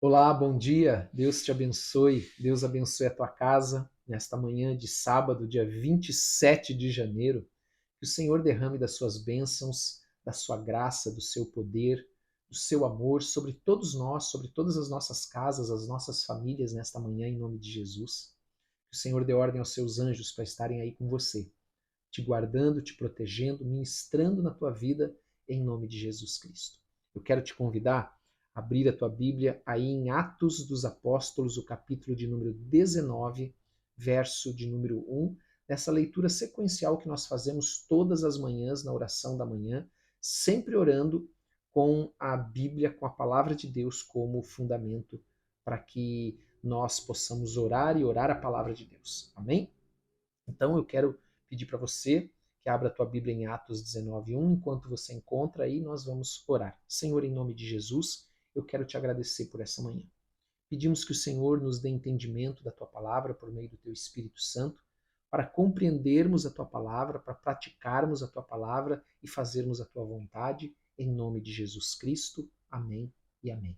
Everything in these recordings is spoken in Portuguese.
Olá, bom dia. Deus te abençoe. Deus abençoe a tua casa nesta manhã de sábado, dia 27 de janeiro. Que o Senhor derrame das suas bênçãos, da sua graça, do seu poder, do seu amor sobre todos nós, sobre todas as nossas casas, as nossas famílias nesta manhã, em nome de Jesus. Que o Senhor dê ordem aos seus anjos para estarem aí com você, te guardando, te protegendo, ministrando na tua vida, em nome de Jesus Cristo. Eu quero te convidar a abrir a tua Bíblia aí em Atos dos Apóstolos, o capítulo de número 19, verso de número 1, nessa leitura sequencial que nós fazemos todas as manhãs na oração da manhã, sempre orando com a Bíblia, com a palavra de Deus como fundamento para que nós possamos orar e orar a palavra de Deus. Amém? Então eu quero pedir para você que abra a tua Bíblia em Atos 19:1, enquanto você encontra aí, nós vamos orar. Senhor, em nome de Jesus, eu quero te agradecer por essa manhã. Pedimos que o Senhor nos dê entendimento da tua palavra por meio do teu Espírito Santo, para compreendermos a tua palavra, para praticarmos a tua palavra e fazermos a tua vontade, em nome de Jesus Cristo. Amém e amém.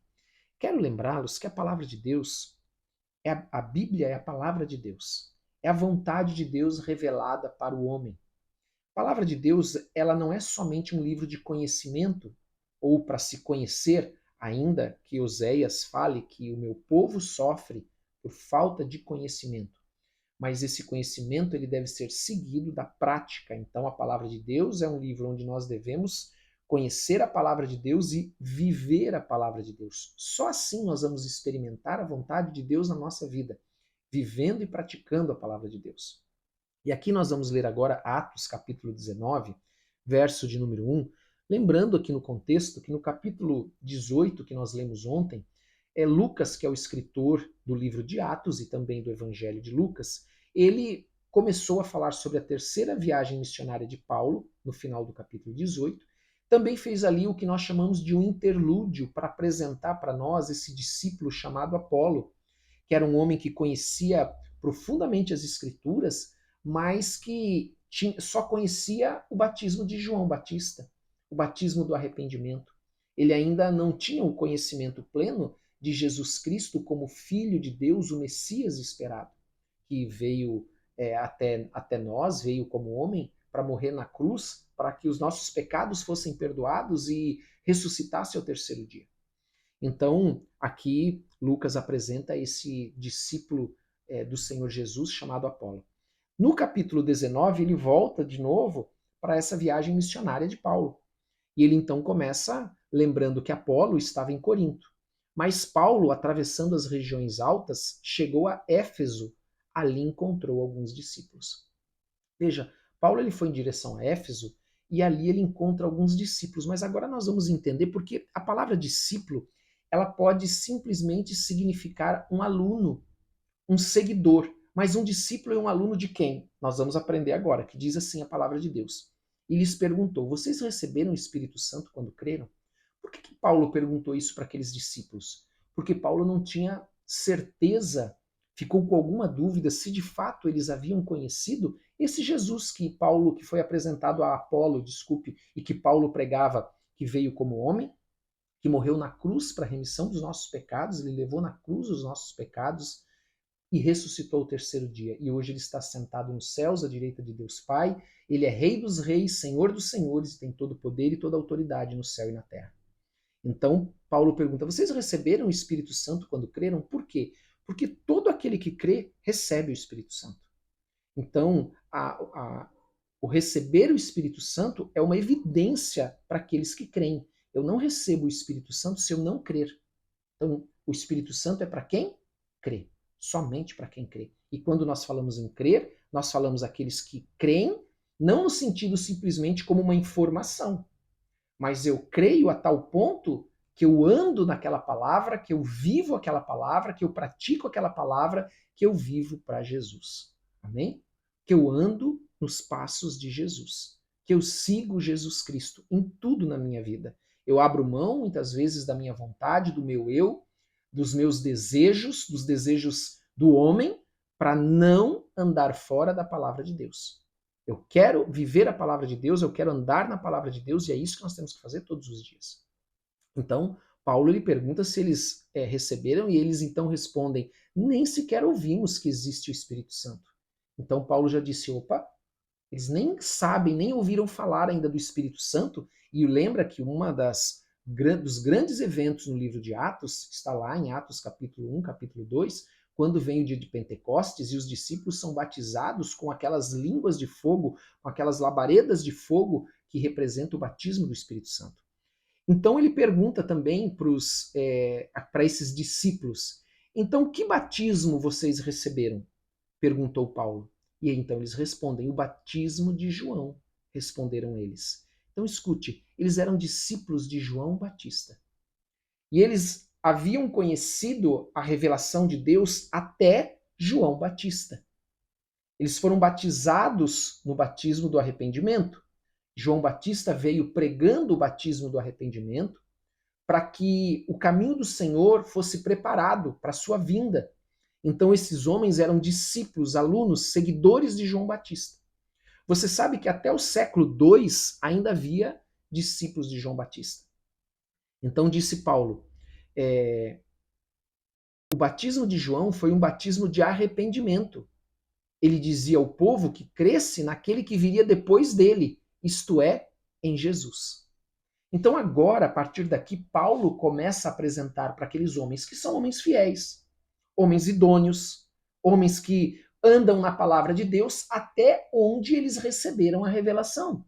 Quero lembrá-los que a palavra de Deus a Bíblia é a palavra de Deus. É a vontade de Deus revelada para o homem. A palavra de Deus, ela não é somente um livro de conhecimento ou para se conhecer, ainda que Oséias fale que o meu povo sofre por falta de conhecimento. Mas esse conhecimento ele deve ser seguido da prática. Então a palavra de Deus é um livro onde nós devemos conhecer a palavra de Deus e viver a palavra de Deus. Só assim nós vamos experimentar a vontade de Deus na nossa vida, vivendo e praticando a palavra de Deus. E aqui nós vamos ler agora Atos capítulo 19, verso de número 1, lembrando aqui no contexto que no capítulo 18 que nós lemos ontem, é Lucas, que é o escritor do livro de Atos e também do Evangelho de Lucas, ele começou a falar sobre a terceira viagem missionária de Paulo, no final do capítulo 18. Também fez ali o que nós chamamos de um interlúdio para apresentar para nós esse discípulo chamado Apolo, que era um homem que conhecia profundamente as Escrituras, mas que só conhecia o batismo de João Batista, o batismo do arrependimento. Ele ainda não tinha o conhecimento pleno de Jesus Cristo como Filho de Deus, o Messias esperado, que veio até nós, veio como homem para morrer na cruz, para que os nossos pecados fossem perdoados e ressuscitasse ao terceiro dia. Então, aqui Lucas apresenta esse discípulo do Senhor Jesus chamado Apolo. No capítulo 19, ele volta de novo para essa viagem missionária de Paulo. E ele então começa lembrando que Apolo estava em Corinto. Mas Paulo, atravessando as regiões altas, chegou a Éfeso. Ali encontrou alguns discípulos. Veja, Paulo ele foi em direção a Éfeso e ali ele encontra alguns discípulos. Mas agora nós vamos entender porque a palavra discípulo ela pode simplesmente significar um aluno, um seguidor. Mas um discípulo é um aluno de quem? Nós vamos aprender agora, que diz assim a palavra de Deus. E lhes perguntou: vocês receberam o Espírito Santo quando creram? Por que Paulo perguntou isso para aqueles discípulos? Porque Paulo não tinha certeza, ficou com alguma dúvida se de fato eles haviam conhecido esse Jesus que Paulo, que foi apresentado a Apolo, desculpe, e que Paulo pregava, que veio como homem, que morreu na cruz para a remissão dos nossos pecados, ele levou na cruz os nossos pecados e ressuscitou o terceiro dia. E hoje ele está sentado nos céus, à direita de Deus Pai. Ele é Rei dos Reis, Senhor dos Senhores, e tem todo o poder e toda a autoridade no céu e na terra. Então, Paulo pergunta: vocês receberam o Espírito Santo quando creram? Por quê? Porque todo aquele que crê recebe o Espírito Santo. Então, o receber o Espírito Santo é uma evidência para aqueles que creem. Eu não recebo o Espírito Santo se eu não crer. Então, o Espírito Santo é para quem crê, somente para quem crê. E quando nós falamos em crer, nós falamos aqueles que creem, não no sentido simplesmente como uma informação, mas eu creio a tal ponto que eu ando naquela palavra, que eu vivo aquela palavra, que eu pratico aquela palavra, que eu vivo para Jesus. Amém? Que eu ando nos passos de Jesus, que eu sigo Jesus Cristo em tudo na minha vida. Eu abro mão, muitas vezes, da minha vontade, do meu eu, dos meus desejos, dos desejos do homem, para não andar fora da palavra de Deus. Eu quero viver a palavra de Deus, eu quero andar na palavra de Deus, e é isso que nós temos que fazer todos os dias. Então, Paulo ele pergunta se eles receberam e eles então respondem: nem sequer ouvimos que existe o Espírito Santo. Então Paulo já disse: opa, eles nem sabem, nem ouviram falar ainda do Espírito Santo. E lembra que dos grandes eventos no livro de Atos está lá em Atos capítulo 1, capítulo 2, quando vem o dia de Pentecostes e os discípulos são batizados com aquelas línguas de fogo, com aquelas labaredas de fogo que representam o batismo do Espírito Santo. Então ele pergunta também para esses discípulos: então que batismo vocês receberam? Perguntou Paulo. E então eles respondem: o batismo de João, responderam eles. Então escute, eles eram discípulos de João Batista. E eles haviam conhecido a revelação de Deus até João Batista. Eles foram batizados no batismo do arrependimento. João Batista veio pregando o batismo do arrependimento para que o caminho do Senhor fosse preparado para a sua vinda. Então esses homens eram discípulos, alunos, seguidores de João Batista. Você sabe que até o século II ainda havia discípulos de João Batista. Então disse Paulo, o batismo de João foi um batismo de arrependimento. Ele dizia ao povo que cresce naquele que viria depois dele, isto é, em Jesus. Então agora, a partir daqui, Paulo começa a apresentar para aqueles homens que são homens fiéis, homens idôneos, homens que andam na palavra de Deus até onde eles receberam a revelação.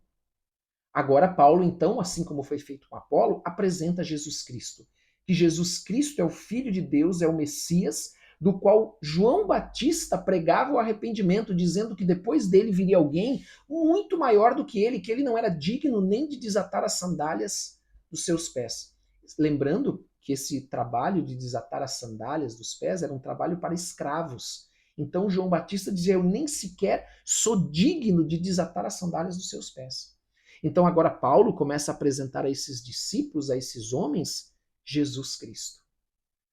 Agora Paulo, então, assim como foi feito com Apolo, apresenta Jesus Cristo. Que Jesus Cristo é o Filho de Deus, é o Messias, do qual João Batista pregava o arrependimento, dizendo que depois dele viria alguém muito maior do que ele não era digno nem de desatar as sandálias dos seus pés. Lembrando que esse trabalho de desatar as sandálias dos pés era um trabalho para escravos. Então João Batista dizia: eu nem sequer sou digno de desatar as sandálias dos seus pés. Então agora Paulo começa a apresentar a esses discípulos, a esses homens, Jesus Cristo.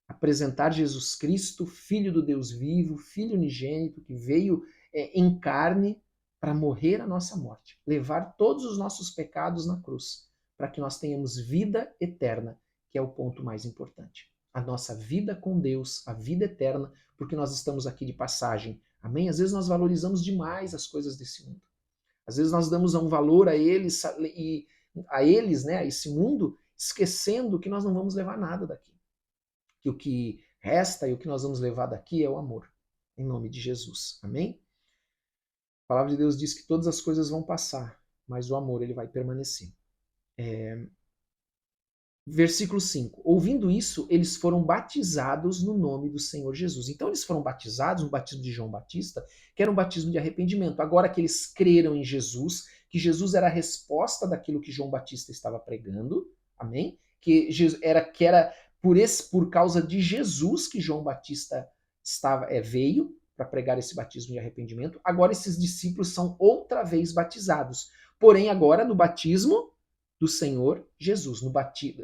Apresentar Jesus Cristo, Filho do Deus vivo, Filho unigênito, que veio em carne para morrer a nossa morte, levar todos os nossos pecados na cruz, para que nós tenhamos vida eterna, que é o ponto mais importante. A nossa vida com Deus, a vida eterna, porque nós estamos aqui de passagem. Amém? Às vezes nós valorizamos demais as coisas desse mundo. Às vezes nós damos um valor a eles, né, a esse mundo, esquecendo que nós não vamos levar nada daqui. Que o que resta e o que nós vamos levar daqui é o amor. Em nome de Jesus. Amém? A palavra de Deus diz que todas as coisas vão passar, mas o amor ele vai permanecer. Versículo 5. Ouvindo isso, eles foram batizados no nome do Senhor Jesus. Então eles foram batizados no batismo de João Batista, que era um batismo de arrependimento. Agora que eles creram em Jesus, que Jesus era a resposta daquilo que João Batista estava pregando, amém? Que era por causa de Jesus que João Batista veio para pregar esse batismo de arrependimento. Agora esses discípulos são outra vez batizados. Porém, agora no batismo do Senhor Jesus,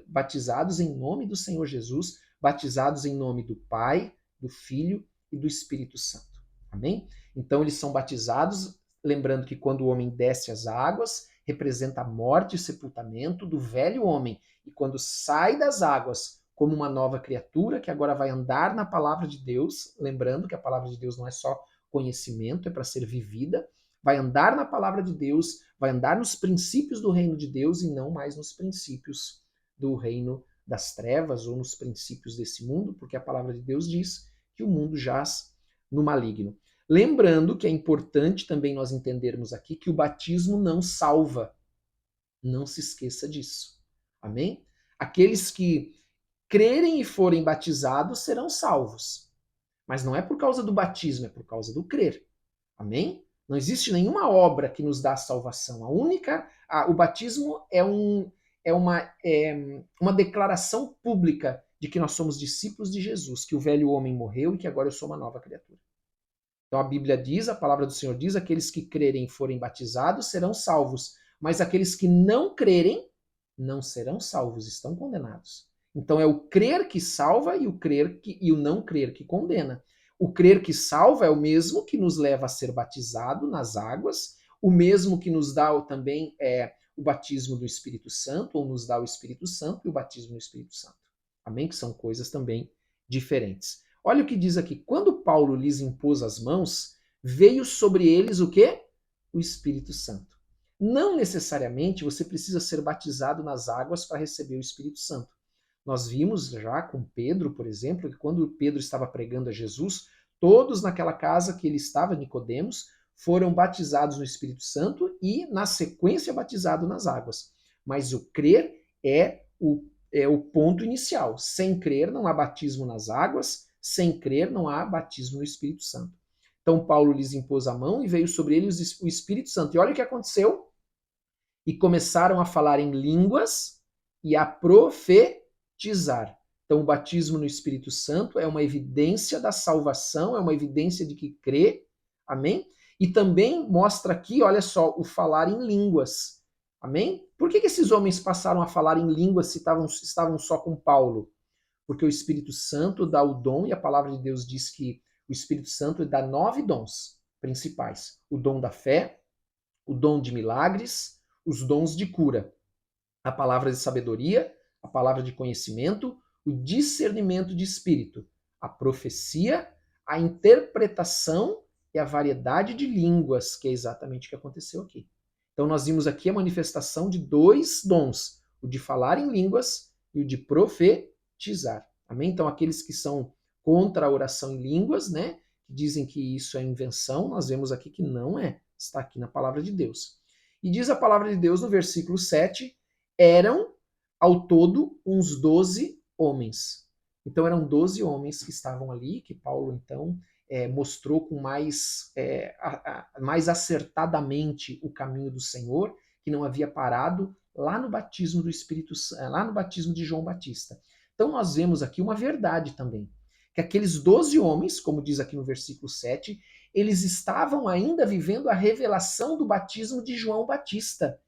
batizados em nome do Senhor Jesus, batizados em nome do Pai, do Filho e do Espírito Santo. Amém? Então eles são batizados, lembrando que quando o homem desce as águas, representa a morte e sepultamento do velho homem, e quando sai das águas como uma nova criatura que agora vai andar na palavra de Deus, lembrando que a palavra de Deus não é só conhecimento, é para ser vivida, vai andar na palavra de Deus, vai andar nos princípios do reino de Deus e não mais nos princípios do reino das trevas ou nos princípios desse mundo, porque a palavra de Deus diz que o mundo jaz no maligno. Lembrando que é importante também nós entendermos aqui que o batismo não salva. Não se esqueça disso. Amém? Aqueles que crerem e forem batizados serão salvos. Mas não é por causa do batismo, é por causa do crer. Amém? Não existe nenhuma obra que nos dá salvação. O batismo é uma declaração pública de que nós somos discípulos de Jesus, que o velho homem morreu e que agora eu sou uma nova criatura. Então a Bíblia diz, a palavra do Senhor diz, aqueles que crerem e forem batizados serão salvos, mas aqueles que não crerem não serão salvos, estão condenados. Então é o crer que salva e o não crer que condena. O crer que salva é o mesmo que nos leva a ser batizado nas águas, o mesmo que nos dá também o batismo do Espírito Santo, ou nos dá o Espírito Santo e o batismo no Espírito Santo. Amém? Que são coisas também diferentes. Olha o que diz aqui. Quando Paulo lhes impôs as mãos, veio sobre eles o quê? O Espírito Santo. Não necessariamente você precisa ser batizado nas águas para receber o Espírito Santo. Nós vimos já com Pedro, por exemplo, que quando Pedro estava pregando a Jesus, todos naquela casa que ele estava, Nicodemos, foram batizados no Espírito Santo e, na sequência, batizado nas águas. Mas o crer é o ponto inicial. Sem crer não há batismo nas águas, sem crer não há batismo no Espírito Santo. Então Paulo lhes impôs a mão e veio sobre eles o Espírito Santo. E olha o que aconteceu. E começaram a falar em línguas e a profetizar. Então o batismo no Espírito Santo é uma evidência da salvação, é uma evidência de que crê. Amém? E também mostra aqui, olha só, o falar em línguas. Amém? Por que esses homens passaram a falar em línguas se estavam só com Paulo? Porque o Espírito Santo dá o dom, e a palavra de Deus diz que o Espírito Santo dá 9 dons principais. O dom da fé, o dom de milagres, os dons de cura, a palavra de sabedoria, a palavra de conhecimento, o discernimento de espírito, a profecia, a interpretação e a variedade de línguas, que é exatamente o que aconteceu aqui. Então nós vimos aqui a manifestação de 2 dons, o de falar em línguas e o de profetizar. Amém? Então aqueles que são contra a oração em línguas, né, que dizem que isso é invenção, nós vemos aqui que não é, está aqui na palavra de Deus. E diz a palavra de Deus no versículo 7, eram ao todo uns 12 homens. Então eram 12 homens que estavam ali, que Paulo então mostrou com mais acertadamente o caminho do Senhor, que não havia parado lá no batismo do Espírito Santo, lá no batismo de João Batista. Então nós vemos aqui uma verdade também, que aqueles 12 homens, como diz aqui no versículo 7, eles estavam ainda vivendo a revelação do batismo de João Batista.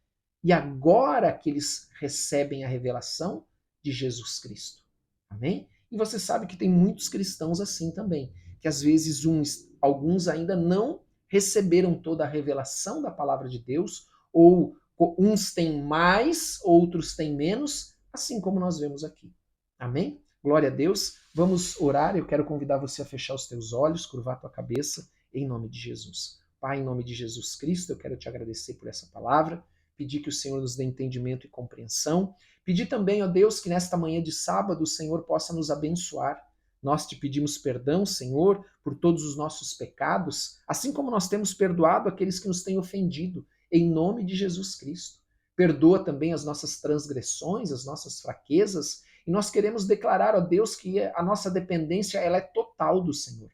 E agora que eles recebem a revelação de Jesus Cristo. Amém? E você sabe que tem muitos cristãos assim também, que às vezes alguns ainda não receberam toda a revelação da palavra de Deus, ou uns têm mais, outros têm menos, assim como nós vemos aqui. Amém? Glória a Deus. Vamos orar. Eu quero convidar você a fechar os teus olhos, curvar a tua cabeça, em nome de Jesus. Pai, em nome de Jesus Cristo, eu quero te agradecer por essa palavra, pedir que o Senhor nos dê entendimento e compreensão, pedir também, ó Deus, que nesta manhã de sábado o Senhor possa nos abençoar. Nós te pedimos perdão, Senhor, por todos os nossos pecados, assim como nós temos perdoado aqueles que nos têm ofendido, em nome de Jesus Cristo. Perdoa também as nossas transgressões, as nossas fraquezas, e nós queremos declarar, ó Deus, que a nossa dependência ela é total do Senhor.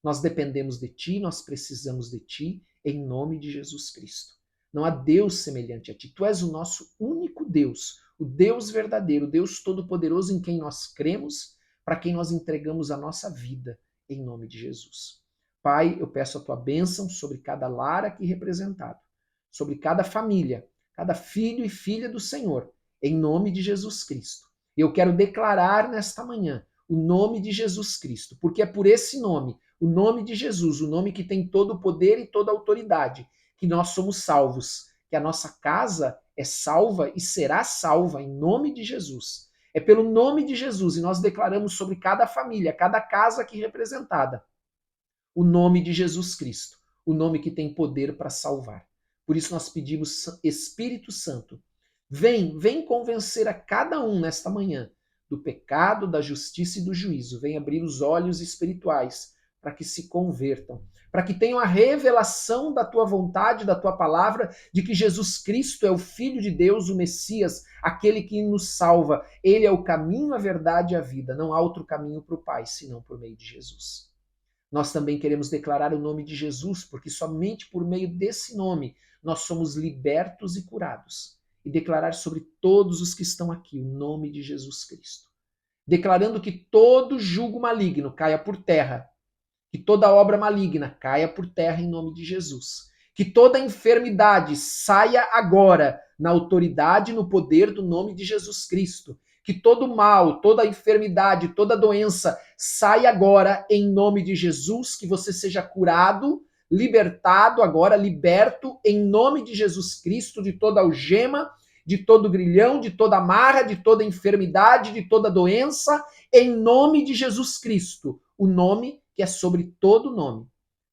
Nós dependemos de Ti, nós precisamos de Ti, em nome de Jesus Cristo. Não há Deus semelhante a Ti. Tu és o nosso único Deus, o Deus verdadeiro, o Deus todo-poderoso em quem nós cremos, para quem nós entregamos a nossa vida, em nome de Jesus. Pai, eu peço a Tua bênção sobre cada lar aqui representado, sobre cada família, cada filho e filha do Senhor, em nome de Jesus Cristo. E eu quero declarar nesta manhã o nome de Jesus Cristo, porque é por esse nome, o nome de Jesus, o nome que tem todo o poder e toda a autoridade, que nós somos salvos, que a nossa casa é salva e será salva em nome de Jesus. É pelo nome de Jesus, e nós declaramos sobre cada família, cada casa aqui representada, o nome de Jesus Cristo, o nome que tem poder para salvar. Por isso nós pedimos, Espírito Santo, vem convencer a cada um nesta manhã do pecado, da justiça e do juízo. Vem abrir os olhos espirituais para que se convertam, para que tenham a revelação da tua vontade, da tua palavra, de que Jesus Cristo é o Filho de Deus, o Messias, aquele que nos salva. Ele é o caminho, a verdade e a vida. Não há outro caminho para o Pai, senão por meio de Jesus. Nós também queremos declarar o nome de Jesus, porque somente por meio desse nome nós somos libertos e curados. E declarar sobre todos os que estão aqui o nome de Jesus Cristo. Declarando que todo jugo maligno caia por terra, que toda obra maligna caia por terra em nome de Jesus. Que toda enfermidade saia agora na autoridade e no poder do nome de Jesus Cristo. Que todo mal, toda enfermidade, toda doença saia agora em nome de Jesus. Que você seja curado, libertado agora, liberto em nome de Jesus Cristo de toda algema de todo grilhão, de toda amarra, de toda enfermidade, de toda doença, em nome de Jesus Cristo, o nome que é sobre todo nome.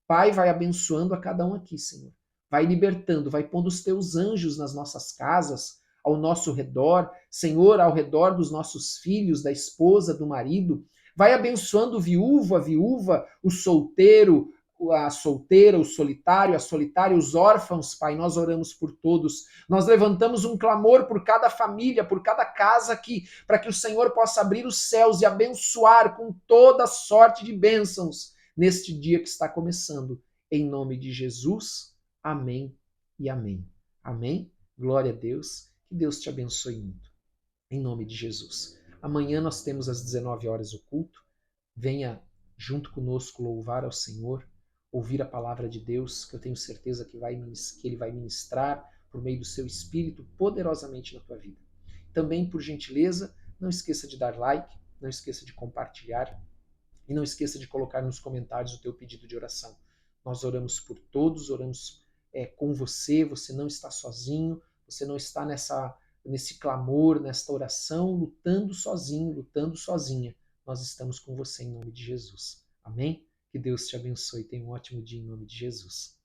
Pai, vai abençoando a cada um aqui, Senhor. Vai libertando, vai pondo os teus anjos nas nossas casas, ao nosso redor, Senhor, ao redor dos nossos filhos, da esposa, do marido. Vai abençoando o viúvo, a viúva, o solteiro, a solteira, o solitário, a solitária, os órfãos, Pai, nós oramos por todos. Nós levantamos um clamor por cada família, por cada casa aqui, para que o Senhor possa abrir os céus e abençoar com toda sorte de bênçãos neste dia que está começando. Em nome de Jesus, amém e amém. Amém? Glória a Deus. Que Deus te abençoe muito. Em nome de Jesus. Amanhã nós temos às 19 horas o culto. Venha junto conosco louvar ao Senhor, ouvir a palavra de Deus, que eu tenho certeza que Ele vai ministrar por meio do seu Espírito poderosamente na tua vida. Também, por gentileza, não esqueça de dar like, não esqueça de compartilhar e não esqueça de colocar nos comentários o teu pedido de oração. Nós oramos por todos, oramos com você, você não está sozinho, você não está nesse clamor, nesta oração, lutando sozinho, lutando sozinha. Nós estamos com você em nome de Jesus. Amém? Que Deus te abençoe. Tenha um ótimo dia em nome de Jesus.